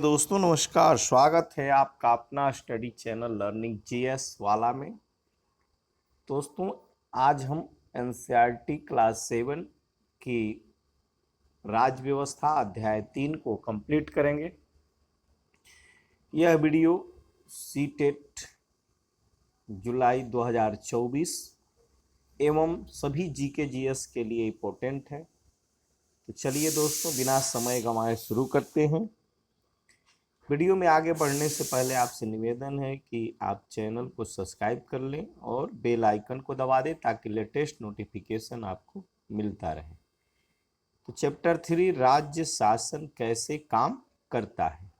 दोस्तों नमस्कार, स्वागत है आपका अपना स्टडी चैनल लर्निंग जीएस वाला में। दोस्तों आज हम एनसीईआरटी क्लास 7 की राज्य व्यवस्था अध्याय 3 को कंप्लीट करेंगे। यह वीडियो सीटेट जुलाई 2024 एवं सभी जीके जीएस के लिए इम्पोर्टेंट है। तो चलिए दोस्तों बिना समय गंवाए शुरू करते हैं। वीडियो में आगे बढ़ने से पहले आपसे निवेदन है कि आप चैनल को सब्सक्राइब कर लें और बेल आइकन को दबा दें ताकि लेटेस्ट नोटिफिकेशन आपको मिलता रहे। तो चैप्टर 3 राज्य शासन कैसे काम करता है।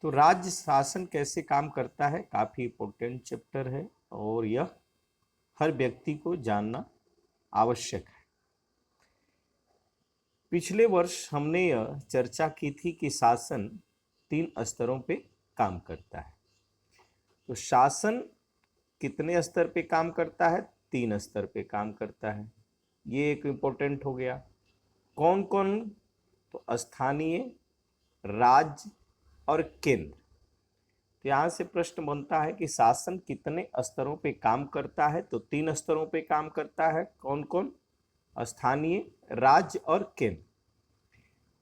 तो राज्य शासन कैसे काम करता है काफ़ी इम्पोर्टेंट चैप्टर है और यह हर व्यक्ति को जानना आवश्यक है। पिछले वर्ष हमने यह चर्चा की थी कि शासन 3 स्तरों पे काम करता है। तो शासन कितने स्तर पे काम करता है? 3 स्तर पे काम करता है। ये एक इम्पोर्टेंट हो गया। कौन कौन? तो स्थानीय, राज्य और केंद्र। तो यहाँ से प्रश्न बनता है कि शासन कितने स्तरों पे काम करता है? तो 3 स्तरों पे काम करता है। कौन कौन? स्थानीय, राज्य और केंद्र।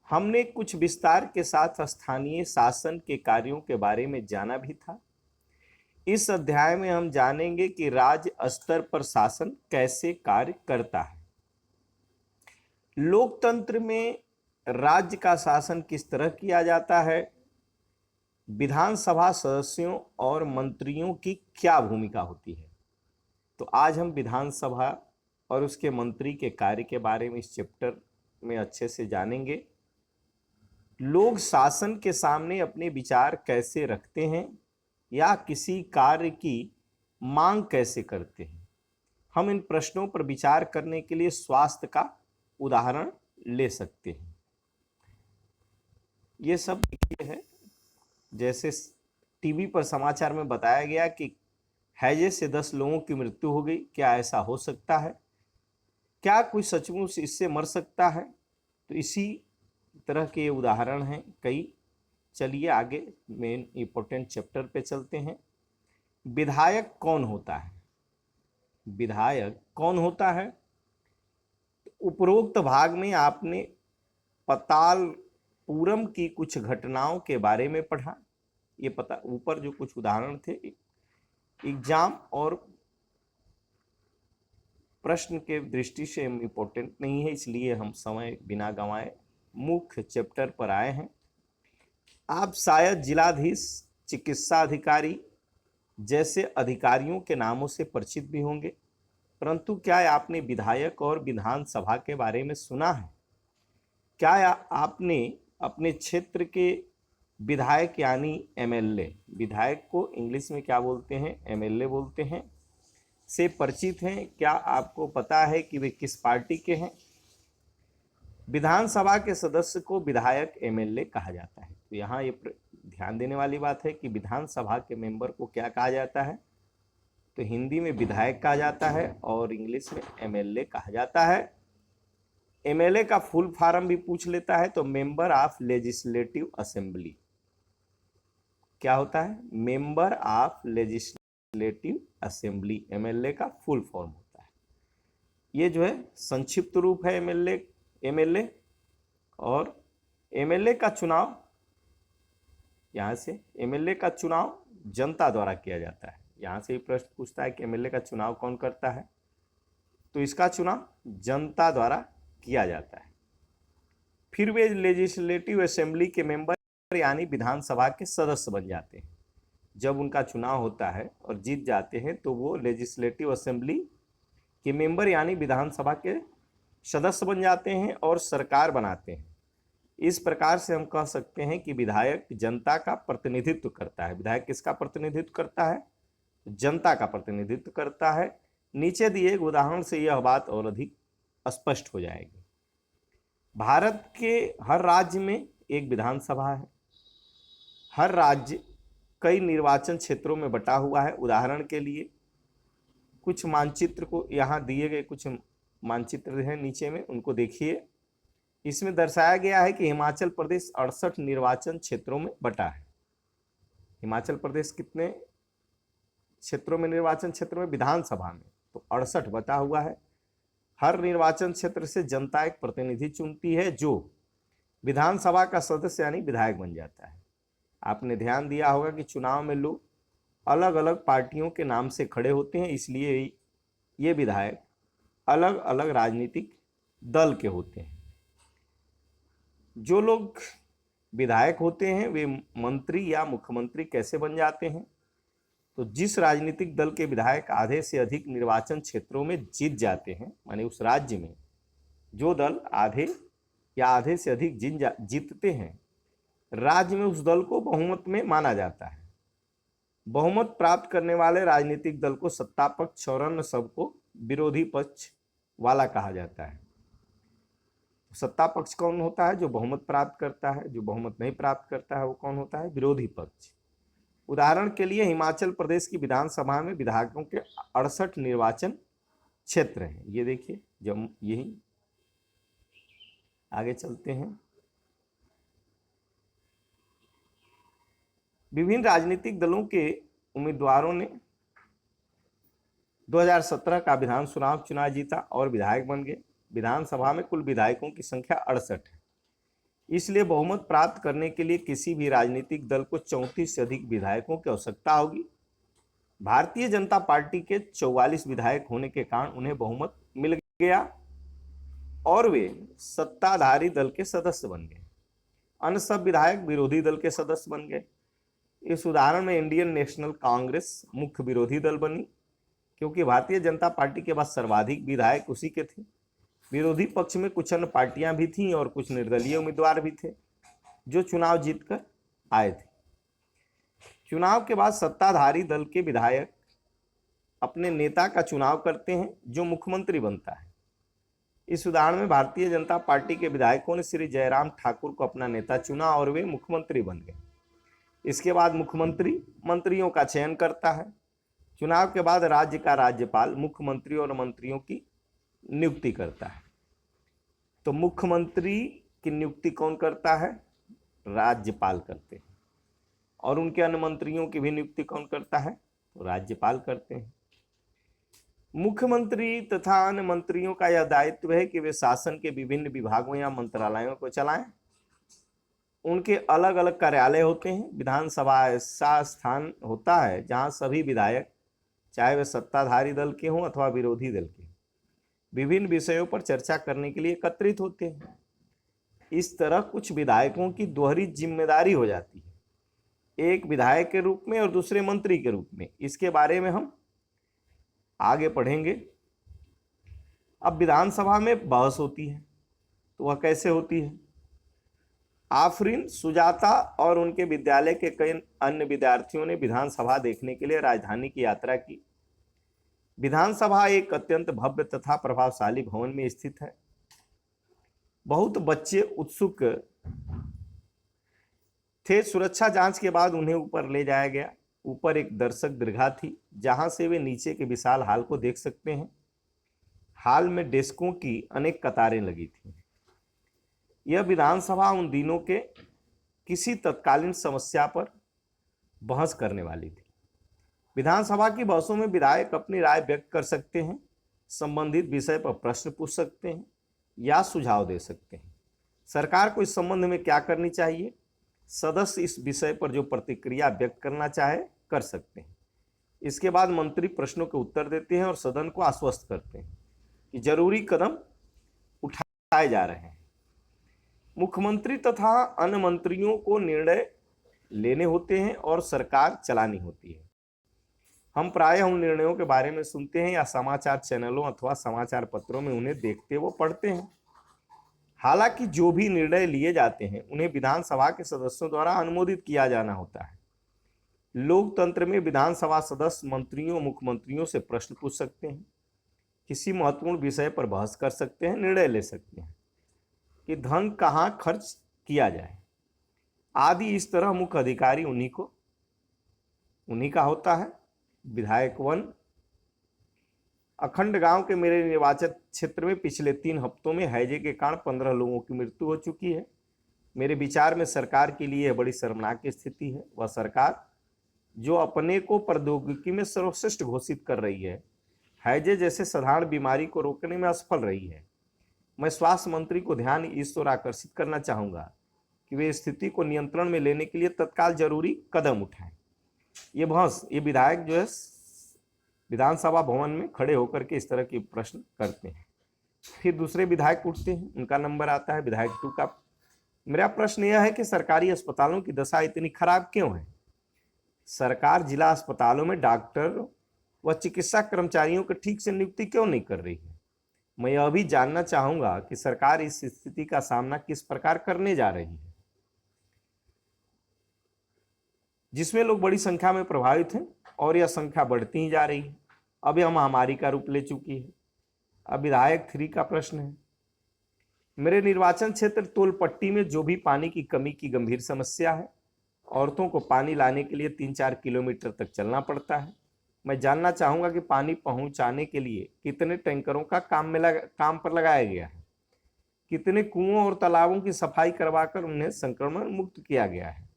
हमने कुछ विस्तार के साथ स्थानीय शासन के कार्यों के बारे में जाना भी था। इस अध्याय में हम जानेंगे कि राज्य स्तर पर शासन कैसे कार्य करता है। लोकतंत्र में राज्य का शासन किस तरह किया जाता है, विधानसभा सदस्यों और मंत्रियों की क्या भूमिका होती है। तो आज हम विधानसभा और उसके मंत्री के कार्य के बारे में इस चैप्टर में अच्छे से जानेंगे। लोग शासन के सामने अपने विचार कैसे रखते हैं या किसी कार्य की मांग कैसे करते हैं। हम इन प्रश्नों पर विचार करने के लिए स्वास्थ्य का उदाहरण ले सकते हैं। ये सब है जैसे टीवी पर समाचार में बताया गया कि हैजे से 10 लोगों की मृत्यु हो गई। क्या ऐसा हो सकता है? क्या कोई सचमुच इससे मर सकता है? तो इसी तरह के उदाहरण हैं कई। चलिए आगे मेन इंपॉर्टेंट चैप्टर पे चलते हैं। विधायक कौन होता है? विधायक कौन होता है? उपरोक्त भाग में आपने पतालपुरम की कुछ घटनाओं के बारे में पढ़ा। ये पता ऊपर जो कुछ उदाहरण थे एग्जाम और प्रश्न के दृष्टि से इम्पोर्टेंट नहीं है, इसलिए हम समय बिना गंवाए मुख्य चैप्टर पर आए हैं। आप शायद जिलाधीश, चिकित्सा अधिकारी जैसे अधिकारियों के नामों से परिचित भी होंगे, परंतु क्या आपने विधायक और विधानसभा के बारे में सुना है? क्या आपने अपने क्षेत्र के विधायक यानी एमएलए, विधायक को इंग्लिश में क्या बोलते हैं? एमएलए बोलते हैं, से परिचित हैं? क्या आपको पता है कि वे किस पार्टी के हैं? विधानसभा के सदस्य को विधायक एमएलए कहा जाता है। तो यहाँ ये ध्यान देने वाली बात है कि विधानसभा के मेंबर को क्या कहा जाता है? तो हिंदी में विधायक कहा जाता है और इंग्लिश में एमएलए कहा जाता है। एमएलए का फुल फॉर्म भी पूछ लेता है तो मेंबर ऑफ लेजिस्लेटिव असेंबली। क्या होता है? Member of legislative assembly MLA का फुल फॉर्म होता है। ये जो है संक्षिप्त रूप है एमएलए। और एमएलए का चुनाव, यहाँ से एमएलए का चुनाव जनता द्वारा किया जाता है। यहाँ से ही प्रश्न पूछता है कि एमएलए का चुनाव कौन करता है? तो इसका चुनाव जनता द्वारा किया जाता है। फिर वे लेजिस्लेटिव असेंबली के मेंबर यानी विधानसभा के सदस्य बन जाते हैं। जब उनका चुनाव होता है और जीत जाते हैं तो वो लेजिस्लेटिव असेंबली के मेंबर यानी विधानसभा के सदस्य बन जाते हैं और सरकार बनाते हैं। इस प्रकार से हम कह सकते हैं कि विधायक जनता का प्रतिनिधित्व करता है। विधायक किसका प्रतिनिधित्व करता है? जनता का प्रतिनिधित्व करता है। नीचे दिए एक उदाहरण से यह बात और अधिक स्पष्ट हो जाएगी। भारत के हर राज्य में एक विधानसभा है। हर राज्य कई निर्वाचन क्षेत्रों में बटा हुआ है। उदाहरण के लिए कुछ मानचित्र को यहाँ दिए गए कुछ मानचित्र हैं नीचे में, उनको देखिए। इसमें दर्शाया गया है कि हिमाचल प्रदेश 68 निर्वाचन क्षेत्रों में बटा है। हिमाचल प्रदेश कितने क्षेत्रों में, निर्वाचन क्षेत्र में, विधानसभा में, तो 68 बटा हुआ है। हर निर्वाचन क्षेत्र से जनता एक प्रतिनिधि चुनती है जो विधानसभा का सदस्य यानी विधायक बन जाता है। आपने ध्यान दिया होगा कि चुनाव में लोग अलग अलग पार्टियों के नाम से खड़े होते हैं, इसलिए ये विधायक अलग अलग राजनीतिक दल के होते हैं। जो लोग विधायक होते हैं वे मंत्री या मुख्यमंत्री कैसे बन जाते हैं, तो जिस राजनीतिक दल के विधायक आधे से अधिक निर्वाचन क्षेत्रों में जीत जाते हैं, माने उस राज्य में जो दल आधे या आधे से अधिक जीतते हैं, राज्य में उस दल को बहुमत में माना जाता है। बहुमत प्राप्त करने वाले राजनीतिक दल को सत्ता पक्ष और अन्य सबको विरोधी पक्ष वाला कहा जाता है। सत्ता पक्ष कौन होता है? जो बहुमत प्राप्त करता है। जो बहुमत नहीं प्राप्त करता है वो कौन होता है? विरोधी पक्ष। उदाहरण के लिए हिमाचल प्रदेश की विधानसभा में विधायकों के 68 निर्वाचन क्षेत्र हैं। ये देखिए, जब यही आगे चलते हैं, विभिन्न राजनीतिक दलों के उम्मीदवारों ने 2017 का विधान चुनाव जीता और विधायक बन गए। विधानसभा में कुल विधायकों की संख्या 68 है। इसलिए बहुमत प्राप्त करने के लिए किसी भी राजनीतिक दल को 34 से अधिक विधायकों की आवश्यकता होगी। भारतीय जनता पार्टी के 44 विधायक होने के कारण उन्हें बहुमत मिल गया और वे सत्ताधारी दल के सदस्य बन गए। अन्य सब विधायक विरोधी दल के सदस्य बन गए। इस उदाहरण में इंडियन नेशनल कांग्रेस मुख्य विरोधी दल बनी, क्योंकि भारतीय जनता पार्टी के पास सर्वाधिक विधायक उसी के थे। विरोधी पक्ष में कुछ अन्य पार्टियां भी थीं और कुछ निर्दलीय उम्मीदवार भी थे जो चुनाव जीतकर आए थे। चुनाव के बाद सत्ताधारी दल के विधायक अपने नेता का चुनाव करते हैं जो मुख्यमंत्री बनता है। इस उदाहरण में भारतीय जनता पार्टी के विधायकों ने श्री जयराम ठाकुर को अपना नेता चुना और वे मुख्यमंत्री बन गए। इसके बाद मुख्यमंत्री मंत्रियों का चयन करता है। चुनाव के बाद राज्य का राज्यपाल मुख्यमंत्री और मंत्रियों की नियुक्ति करता है। तो मुख्यमंत्री की नियुक्ति कौन करता है? राज्यपाल करते हैं। और उनके अन्य मंत्रियों की भी नियुक्ति कौन करता है? तो राज्यपाल करते हैं। मुख्यमंत्री तथा अन्य मंत्रियों का यह दायित्व है कि वे शासन के विभिन्न विभागों या मंत्रालयों को चलाएं। उनके अलग अलग कार्यालय होते हैं। विधानसभा ऐसा स्थान होता है जहां सभी विधायक, चाहे वे सत्ताधारी दल के हों अथवा विरोधी दल के, विभिन्न विषयों पर चर्चा करने के लिए एकत्रित होते हैं। इस तरह कुछ विधायकों की दोहरी जिम्मेदारी हो जाती है, एक विधायक के रूप में और दूसरे मंत्री के रूप में। इसके बारे में हम आगे पढ़ेंगे। अब विधानसभा में बहस होती है, तो वह कैसे होती है? आफरीन, सुजाता और उनके विद्यालय के कई अन्य विद्यार्थियों ने विधानसभा देखने के लिए राजधानी की यात्रा की। विधानसभा एक अत्यंत भव्य तथा प्रभावशाली भवन में स्थित है। बहुत बच्चे उत्सुक थे। सुरक्षा जांच के बाद उन्हें ऊपर ले जाया गया। ऊपर एक दर्शक दीर्घा थी जहां से वे नीचे के विशाल हाल को देख सकते हैं। हाल में डेस्कों की अनेक कतारें लगी थी। यह विधानसभा उन दिनों के किसी तत्कालीन समस्या पर बहस करने वाली थी। विधानसभा की बहसों में विधायक अपनी राय व्यक्त कर सकते हैं, संबंधित विषय पर प्रश्न पूछ सकते हैं या सुझाव दे सकते हैं। सरकार को इस संबंध में क्या करनी चाहिए, सदस्य इस विषय पर जो प्रतिक्रिया व्यक्त करना चाहे कर सकते हैं। इसके बाद मंत्री प्रश्नों के उत्तर देते हैं और सदन को आश्वस्त करते हैं कि जरूरी कदम उठाए जा रहे हैं। मुख्यमंत्री तथा अन्य मंत्रियों को निर्णय लेने होते हैं और सरकार चलानी होती है। हम प्रायः उन निर्णयों के बारे में सुनते हैं या समाचार चैनलों अथवा समाचार पत्रों में उन्हें देखते व पढ़ते हैं। हालांकि जो भी निर्णय लिए जाते हैं उन्हें विधानसभा के सदस्यों द्वारा अनुमोदित किया जाना होता है। लोकतंत्र में विधानसभा सदस्य मंत्रियों मुख्यमंत्रियों से प्रश्न पूछ सकते हैं, किसी महत्वपूर्ण विषय पर बहस कर सकते हैं, निर्णय ले सकते हैं कि धन कहाँ खर्च किया जाए आदि। इस तरह मुख्य अधिकारी उन्हीं का होता है। विधायक 1 अखंड गांव के मेरे निर्वाचन क्षेत्र में पिछले 3 हफ्तों में हैजे के कारण 15 लोगों की मृत्यु हो चुकी है। मेरे विचार में सरकार के लिए यह बड़ी शर्मनाक स्थिति है। वह सरकार जो अपने को प्रौद्योगिकी में सर्वश्रेष्ठ घोषित कर रही है, हैजे जैसे साधारण बीमारी को रोकने में असफल रही है। मैं स्वास्थ्य मंत्री को ध्यान इस ओर आकर्षित करना चाहूंगा कि वे स्थिति को नियंत्रण में लेने के लिए तत्काल जरूरी कदम उठाएं। ये विधायक जो है विधानसभा भवन में खड़े होकर के इस तरह के प्रश्न करते हैं। फिर दूसरे विधायक उठते हैं, उनका नंबर आता है विधायक 2 का। मेरा प्रश्न यह है कि सरकारी अस्पतालों की दशा इतनी खराब क्यों है? सरकार जिला अस्पतालों में डॉक्टर व चिकित्सा कर्मचारियों की ठीक से नियुक्ति क्यों नहीं कर रही है? मैं यह भी जानना चाहूंगा कि सरकार इस स्थिति का सामना किस प्रकार करने जा रही है, जिसमें लोग बड़ी संख्या में प्रभावित हैं और यह संख्या बढ़ती ही जा रही है। अब यह महामारी का रूप ले चुकी है। अब विधायक 3 का प्रश्न है, मेरे निर्वाचन क्षेत्र तोलपट्टी में जो भी पानी की कमी की गंभीर समस्या है, औरतों को पानी लाने के लिए 3-4 किलोमीटर तक चलना पड़ता है। मैं जानना चाहूंगा कि पानी पहुंचाने के लिए कितने टैंकरों का काम पर लगाया गया है, कितने कुओं और तालाबों की सफाई करवाकर उन्हें संक्रमण मुक्त किया गया है।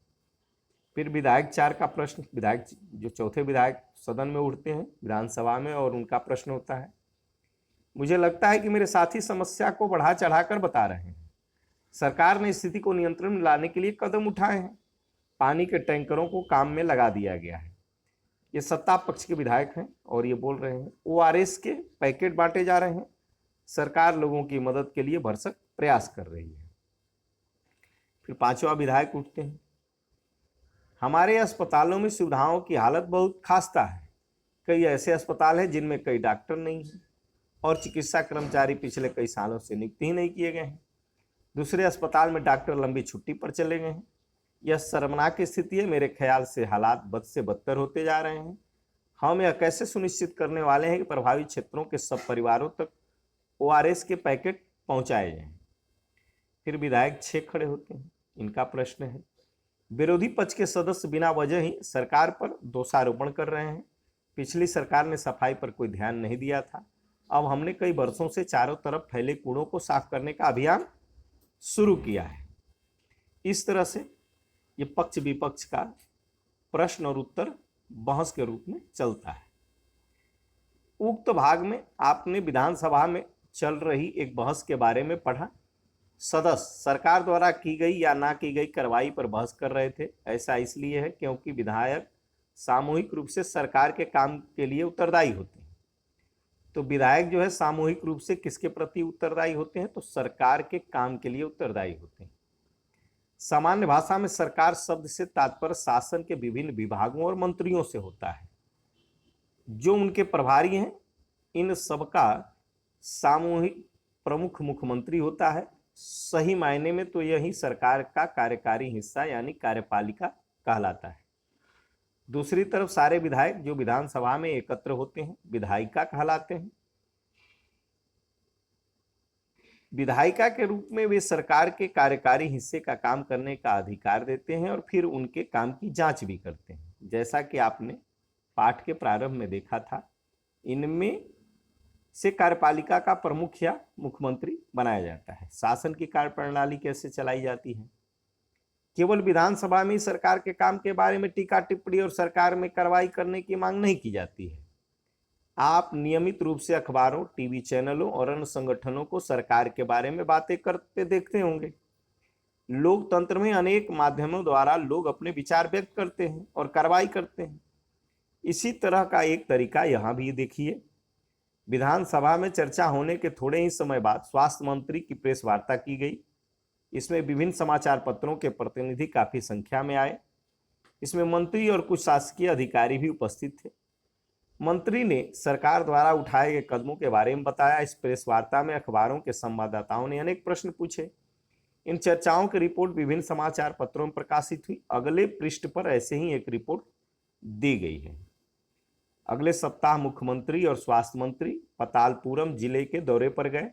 फिर विधायक 4 का प्रश्न, विधायक जो चौथे विधायक सदन में उठते हैं विधानसभा में, और उनका प्रश्न होता है, मुझे लगता है कि मेरे साथी समस्या को बढ़ा चढ़ाकर बता रहे हैं। सरकार ने स्थिति को नियंत्रण में लाने के लिए कदम उठाए हैं, पानी के टैंकरों को काम में लगा दिया गया है। ये सत्ता पक्ष के विधायक हैं और ये बोल रहे हैं ORS के पैकेट बांटे जा रहे हैं, सरकार लोगों की मदद के लिए भरसक प्रयास कर रही है। फिर 5वां विधायक उठते हैं, हमारे अस्पतालों में सुविधाओं की हालत बहुत खस्ता है। कई ऐसे अस्पताल हैं जिनमें कई डॉक्टर नहीं हैं और चिकित्सा कर्मचारी पिछले कई सालों से नियुक्त ही नहीं किए गए हैं। दूसरे अस्पताल में डॉक्टर लंबी छुट्टी पर चले गए हैं। यह शर्मनाक स्थिति है। मेरे ख्याल से हालात बद से बदतर होते जा रहे हैं। हम यह कैसे सुनिश्चित करने वाले हैं कि प्रभावित क्षेत्रों के सब परिवारों तक ORS के पैकेट पहुंचाए जाएं? फिर विधायक 6 खड़े होते हैं, इनका प्रश्न है, विरोधी पक्ष के सदस्य बिना वजह ही सरकार पर दोषारोपण कर रहे हैं। पिछली सरकार ने सफाई पर कोई ध्यान नहीं दिया था। अब हमने कई वर्षों से चारों तरफ फैले कूड़ों को साफ करने का अभियान शुरू किया है। इस तरह से ये पक्ष विपक्ष का प्रश्न और उत्तर बहस के रूप में चलता है। उक्त भाग में आपने विधानसभा में चल रही एक बहस के बारे में पढ़ा। सदस्य सरकार द्वारा की गई या ना की गई कार्रवाई पर बहस कर रहे थे। ऐसा इसलिए है क्योंकि विधायक सामूहिक रूप से सरकार के काम के लिए उत्तरदायी होते हैं। तो विधायक जो है सामूहिक रूप से किसके प्रति उत्तरदायी होते हैं? तो सरकार के काम के लिए उत्तरदायी होते हैं। सामान्य भाषा में सरकार शब्द से तात्पर्य शासन के विभिन्न विभागों और मंत्रियों से होता है जो उनके प्रभारी हैं। इन सबका सामूहिक प्रमुख मुख्यमंत्री होता है। सही मायने में तो यही सरकार का कार्यकारी हिस्सा यानी कार्यपालिका कहलाता है। दूसरी तरफ सारे विधायक जो विधानसभा में एकत्र होते हैं विधायिका कहलाते हैं। विधायिका के रूप में वे सरकार के कार्यकारी हिस्से का काम करने का अधिकार देते हैं और फिर उनके काम की जांच भी करते हैं। जैसा कि आपने पाठ के प्रारंभ में देखा था, इनमें से कार्यपालिका का प्रमुख या मुख्यमंत्री बनाया जाता है। शासन की कार्यप्रणाली कैसे चलाई जाती है? केवल विधानसभा में सरकार के काम के बारे में टीका टिप्पणी और सरकार में कार्रवाई करने की मांग नहीं की जाती है। आप नियमित रूप से अखबारों, टीवी चैनलों और अन्य संगठनों को सरकार के बारे में बातें करते देखते होंगे। लोकतंत्र में अनेक माध्यमों द्वारा लोग अपने विचार व्यक्त करते हैं और कार्रवाई करते हैं। इसी तरह का एक तरीका यहाँ भी देखिए। विधानसभा में चर्चा होने के थोड़े ही समय बाद स्वास्थ्य मंत्री की प्रेस वार्ता की गई। इसमें विभिन्न समाचार पत्रों के प्रतिनिधि काफी संख्या में आए। इसमें मंत्री और कुछ शासकीय अधिकारी भी उपस्थित थे। मंत्री ने सरकार द्वारा उठाए गए कदमों के बारे में बताया। इस प्रेस वार्ता में अखबारों के संवाददाताओं ने अनेक प्रश्न पूछे। इन चर्चाओं की रिपोर्ट विभिन्न समाचार पत्रों में प्रकाशित हुई। अगले पृष्ठ पर ऐसे ही एक रिपोर्ट दी गई है। अगले सप्ताह मुख्यमंत्री और स्वास्थ्य मंत्री पतालपुरम जिले के दौरे पर गए।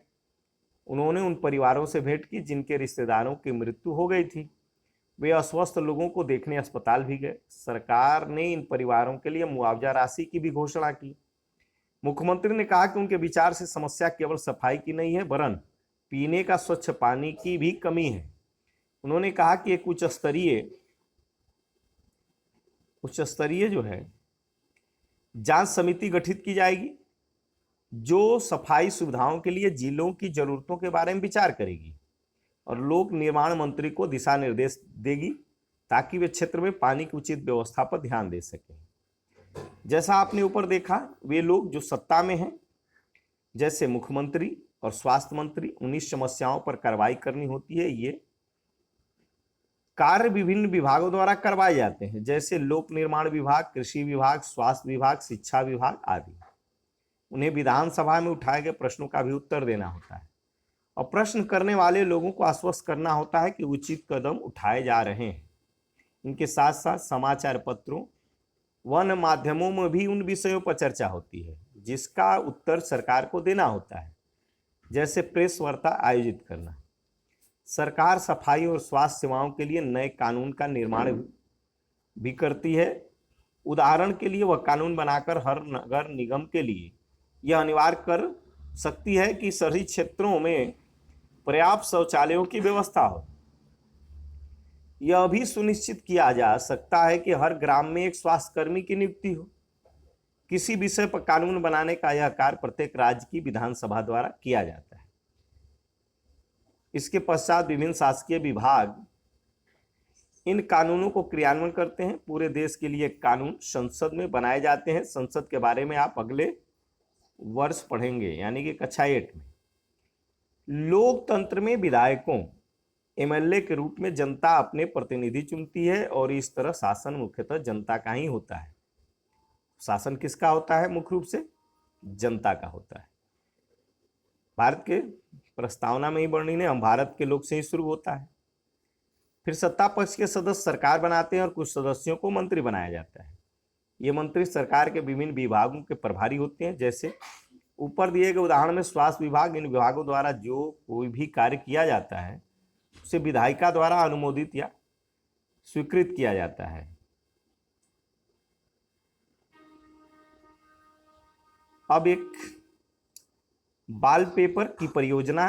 उन्होंने उन परिवारों से भेंट की जिनके रिश्तेदारों की मृत्यु हो गई थी। वे अस्वस्थ लोगों को देखने अस्पताल भी गए। सरकार ने इन परिवारों के लिए मुआवजा राशि की भी घोषणा की। मुख्यमंत्री ने कहा कि उनके विचार से समस्या केवल सफाई की नहीं है वरन पीने का स्वच्छ पानी की भी कमी है। उन्होंने कहा कि एक उच्च स्तरीय जो है जांच समिति गठित की जाएगी जो सफाई सुविधाओं के लिए जिलों की जरूरतों के बारे में विचार करेगी और लोक निर्माण मंत्री को दिशा निर्देश देगी ताकि वे क्षेत्र में पानी की उचित व्यवस्था पर ध्यान दे सकें। जैसा आपने ऊपर देखा, वे लोग जो सत्ता में हैं जैसे मुख्यमंत्री और स्वास्थ्य मंत्री, उन्हीं समस्याओं पर कार्रवाई करनी होती है। ये कार्य विभिन्न विभागों द्वारा करवाए जाते हैं जैसे लोक निर्माण विभाग, कृषि विभाग, स्वास्थ्य विभाग, शिक्षा विभाग आदि। उन्हें विधानसभा में उठाए गए प्रश्नों का भी उत्तर देना होता है और प्रश्न करने वाले लोगों को आश्वस्त करना होता है कि उचित कदम उठाए जा रहे हैं। इनके साथ साथ समाचार पत्रों, वन माध्यमों में भी उन विषयों पर चर्चा होती है जिसका उत्तर सरकार को देना होता है, जैसे प्रेस वार्ता आयोजित करना। सरकार सफाई और स्वास्थ्य सेवाओं के लिए नए कानून का निर्माण भी करती है। उदाहरण के लिए वह कानून बनाकर हर नगर निगम के लिए यह अनिवार्य कर सकती है कि शहरी क्षेत्रों में पर्याप्त शौचालयों की व्यवस्था हो। यह भी सुनिश्चित किया जा सकता है कि हर ग्राम में एक स्वास्थ्यकर्मी की नियुक्ति हो। किसी विषय पर कानून बनाने का यह कार्य प्रत्येक राज्य की विधानसभा द्वारा किया जाता है। इसके पश्चात विभिन्न शासकीय विभाग इन कानूनों को क्रियान्वयन करते हैं। पूरे देश के लिए कानून संसद में बनाए जाते हैं। संसद के बारे में आप अगले वर्ष पढ़ेंगे, यानी कि कक्षा 8 में। लोकतंत्र में विधायकों एमएलए के रूप में जनता अपने प्रतिनिधि चुनती है और इस तरह शासन मुख्यतः जनता का ही होता है। शासन किसका होता है? मुख्य रूप से जनता का होता है। भारत के प्रस्तावना में ही वर्णन है, हम भारत के लोग से ही शुरू होता है। फिर सत्ता पक्ष के सदस्य सरकार बनाते हैं और कुछ सदस्यों को मंत्री बनाया जाता है। ये मंत्री सरकार के विभिन्न विभागों के प्रभारी होते हैं। जैसे ऊपर दिए गए उदाहरण में स्वास्थ्य विभाग, इन विभागों द्वारा जो कोई भी कार्य किया जाता है उसे विधायिका द्वारा अनुमोदित या स्वीकृत किया जाता है। अब एक वॉलपेपर की परियोजना।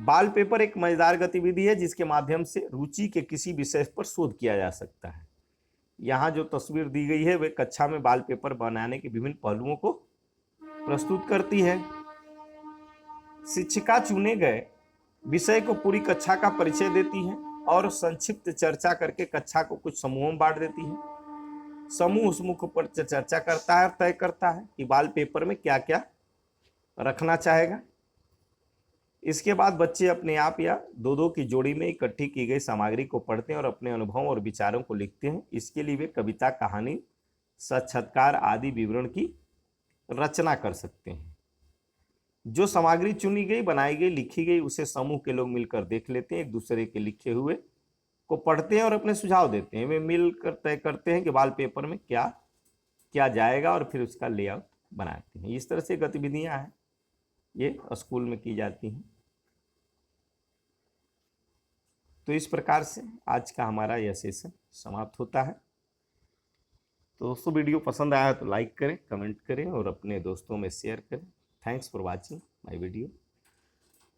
वॉलपेपर एक मजेदार गतिविधि है जिसके माध्यम से रुचि के किसी विषय पर शोध किया जा सकता है। यहाँ जो तस्वीर दी गई है वे कक्षा में वॉलपेपर बनाने के विभिन्न पहलुओं को प्रस्तुत करती है। शिक्षिका चुने गए विषय को पूरी कक्षा का परिचय देती है और संक्षिप्त चर्चा करके कक्षा को कुछ समूहों में बांट देती है। समूह उस मुख्य पर चर्चा करता है और तय करता है कि वॉलपेपर में क्या क्या रखना चाहेगा। इसके बाद बच्चे अपने आप या दो दो की जोड़ी में इकट्ठी की गई सामग्री को पढ़ते हैं और अपने अनुभवों और विचारों को लिखते हैं। इसके लिए वे कविता, कहानी, साक्षात्कार आदि विवरण की रचना कर सकते हैं। जो सामग्री चुनी गई, बनाई गई, लिखी गई उसे समूह के लोग मिलकर देख लेते हैं, एक दूसरे के लिखे हुए को पढ़ते हैं और अपने सुझाव देते हैं। वे मिलकर तय करते हैं कि वॉलपेपर में क्या क्या जाएगा और फिर उसका लेआउट बनाते हैं। इस तरह से गतिविधियां हैं, ये स्कूल में की जाती हैं। तो इस प्रकार से आज का हमारा यह सेशन समाप्त होता है। तो दोस्तों, वीडियो पसंद आया तो लाइक करें, कमेंट करें और अपने दोस्तों में शेयर करें। Thanks for watching my video.